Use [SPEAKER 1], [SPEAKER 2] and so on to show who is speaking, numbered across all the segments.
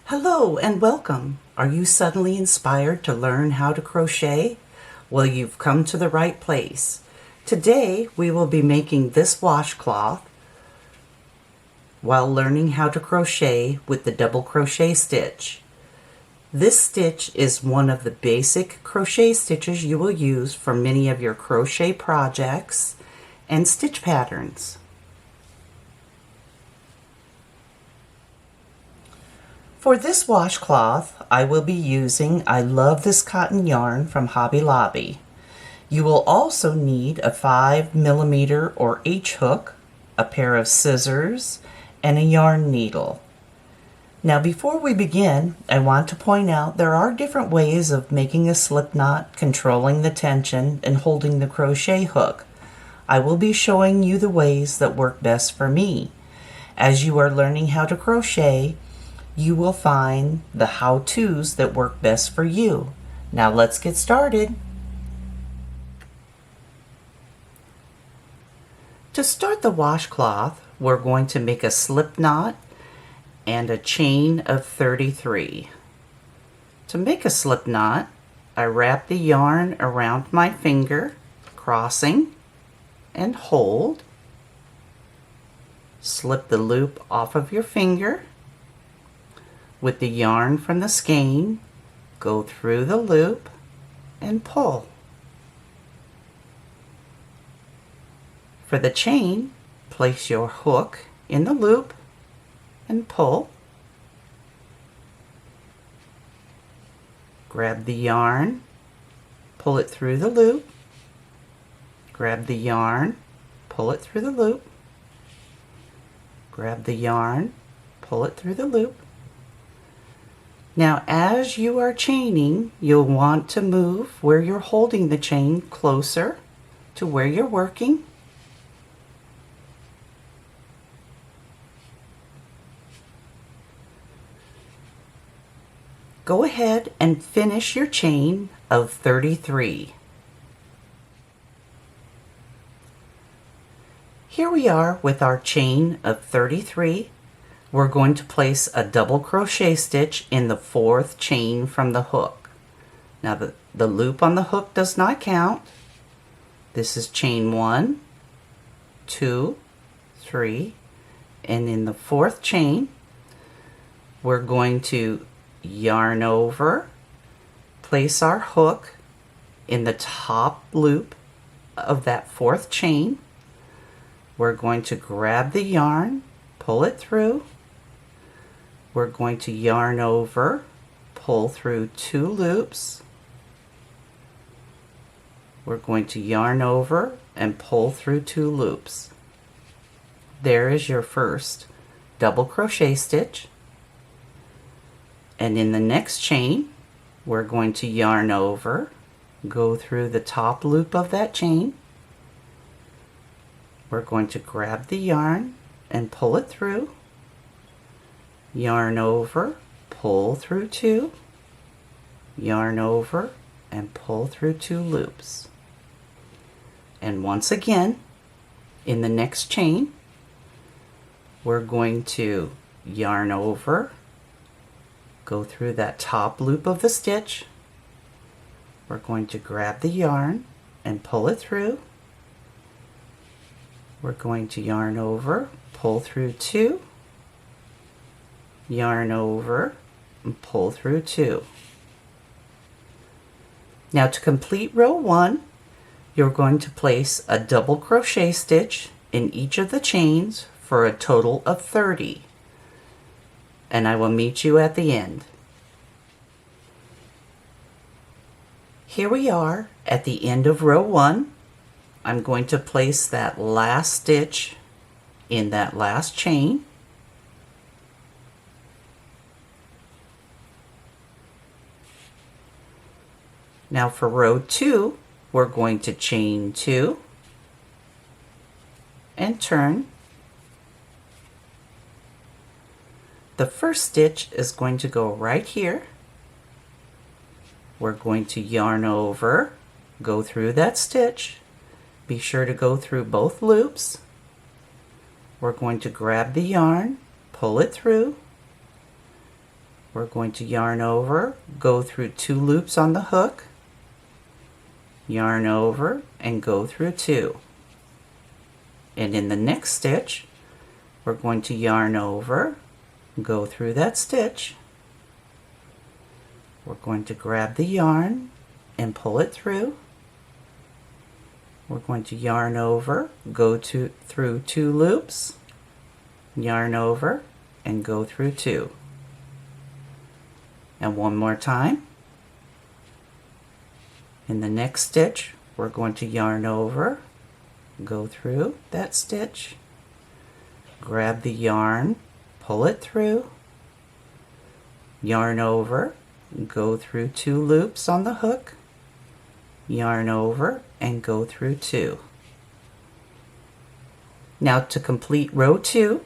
[SPEAKER 1] Hello and welcome. Are you suddenly inspired to learn how to crochet? Well, you've come to the right place. Today we will be making this washcloth while learning how to crochet with the double crochet stitch. This stitch is one of the basic crochet stitches you will use for many of your crochet projects and stitch patterns. For this washcloth, I will be using I Love This Cotton yarn from Hobby Lobby. You will also need a 5mm or H hook, a pair of scissors, and a yarn needle. Now before we begin, I want to point out there are different ways of making a slip knot, controlling the tension, and holding the crochet hook. I will be showing you the ways that work best for me. As you are learning how to crochet, you will find the how-tos that work best for you. Now let's get started. To start the washcloth, we're going to make a slip knot and a chain of 33. To make a slip knot, I wrap the yarn around my finger, crossing, and hold. Slip the loop off of your finger. With the yarn from the skein, go through the loop and pull. For the chain, place your hook in the loop and pull. Grab the yarn, pull it through the loop. Grab the yarn, pull it through the loop. Grab the yarn, pull it through the loop. Now as you are chaining, you'll want to move where you're holding the chain closer to where you're working. Go ahead and finish your chain of 33. Here we are with our chain of 33. We're going to place a double crochet stitch in the 4th chain from the hook. Now the loop on the hook does not count. This is chain 1, 2, 3, and in the 4th chain we're going to yarn over, place our hook in the top loop of that 4th chain. We're going to grab the yarn, pull it through. We're going to yarn over, pull through 2 loops. We're going to yarn over and pull through 2 loops. There is your first double crochet stitch. And in the next chain, we're going to yarn over, go through the top loop of that chain. We're going to grab the yarn and pull it through. Yarn over, pull through 2, yarn over, and pull through 2 loops. And once again, in the next chain, we're going to yarn over, go through that top loop of the stitch. We're going to grab the yarn and pull it through. We're going to yarn over, pull through 2, yarn over, and pull through 2. Now to complete row 1, you're going to place a double crochet stitch in each of the chains for a total of 30. And I will meet you at the end. Here we are at the end of row 1. I'm going to place that last stitch in that last chain. Now for row 2, we're going to chain 2 and turn. The first stitch is going to go right here. We're going to yarn over, go through that stitch. Be sure to go through both loops. We're going to grab the yarn, pull it through, We're going to yarn over, go through 2 loops on the hook, yarn over, and go through 2. And in the next stitch, we're going to yarn over, go through that stitch. We're going to grab the yarn and pull it through. We're going to yarn over, go through 2 loops, yarn over, and go through 2. And one more time. In the next stitch, we're going to yarn over, go through that stitch, grab the yarn, pull it through, yarn over, go through 2 loops on the hook, yarn over, and go through 2. Now to complete row 2,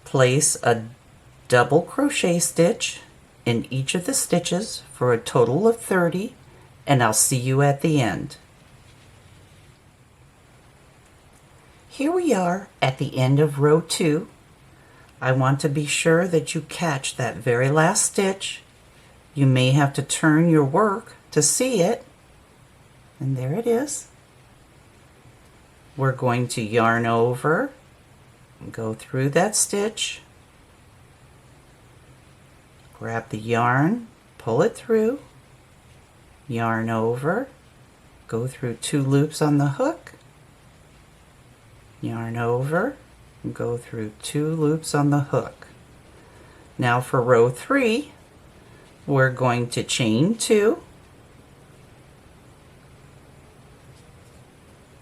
[SPEAKER 1] place a double crochet stitch in each of the stitches for a total of 30, and I'll see you at the end. Here we are at the end of row 2. I want to be sure that you catch that very last stitch. You may have to turn your work to see it, and there it is. We're going to yarn over, go through that stitch, grab the yarn, pull it through, yarn over, go through 2 loops on the hook, yarn over, go through 2 loops on the hook. Now for row 3, we're going to chain 2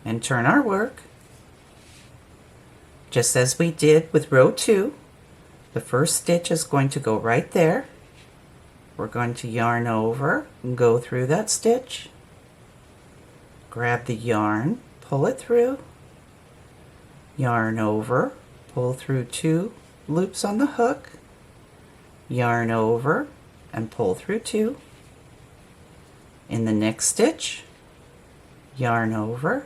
[SPEAKER 1] and turn our work just as we did with row 2. The first stitch is going to go right there. We're going to yarn over and go through that stitch, grab the yarn, pull it through, yarn over, pull through 2 loops on the hook, yarn over, and pull through 2. In the next stitch, yarn over,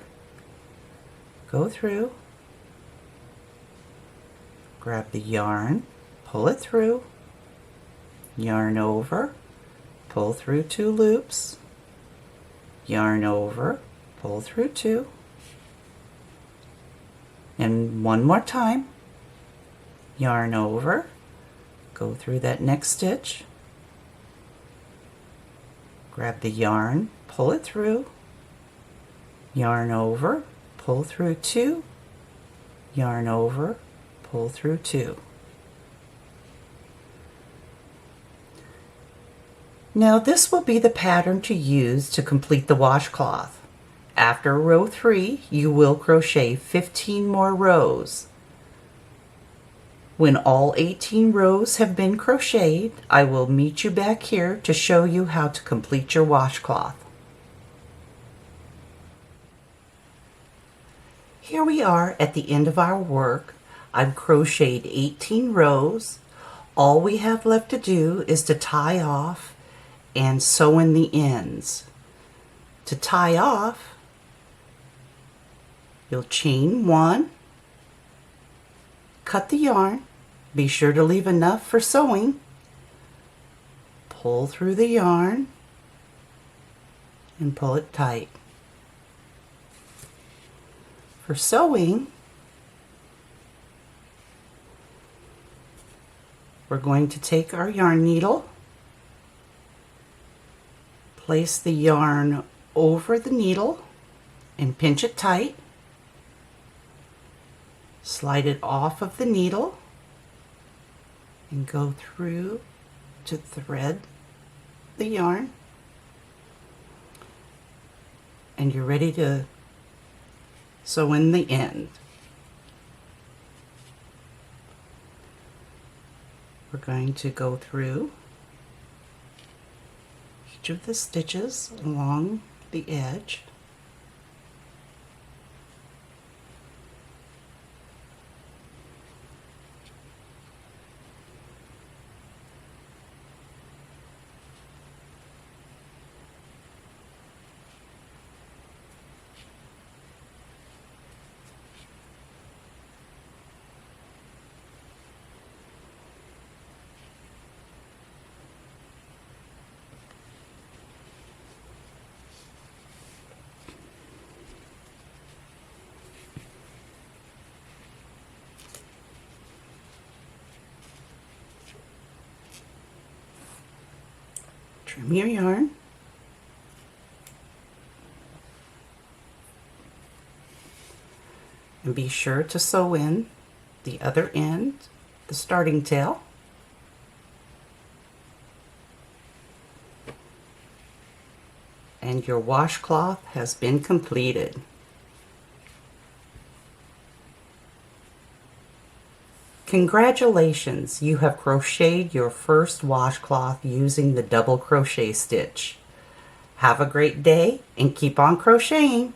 [SPEAKER 1] go through, grab the yarn, pull it through, yarn over, pull through 2 loops, yarn over, pull through 2, and one more time, yarn over, go through that next stitch, grab the yarn, pull it through, yarn over, pull through 2, yarn over, pull through 2. Now this will be the pattern to use to complete the washcloth. After row 3, you will crochet 15 more rows. When all 18 rows have been crocheted, I will meet you back here to show you how to complete your washcloth. Here we are at the end of our work. I've crocheted 18 rows. All we have left to do is to tie off and sew in the ends. To tie off, you'll chain 1, cut the yarn, be sure to leave enough for sewing, pull through the yarn, and pull it tight. For sewing, we're going to take our yarn needle, place the yarn over the needle and pinch it tight, slide it off of the needle and go through to thread the yarn, and you're ready to sew in the end. We're going to go through each of the stitches along the edge. Trim your yarn. And be sure to sew in the other end, the starting tail. And your washcloth has been completed. Congratulations, you have crocheted your first washcloth using the double crochet stitch. Have a great day and keep on crocheting.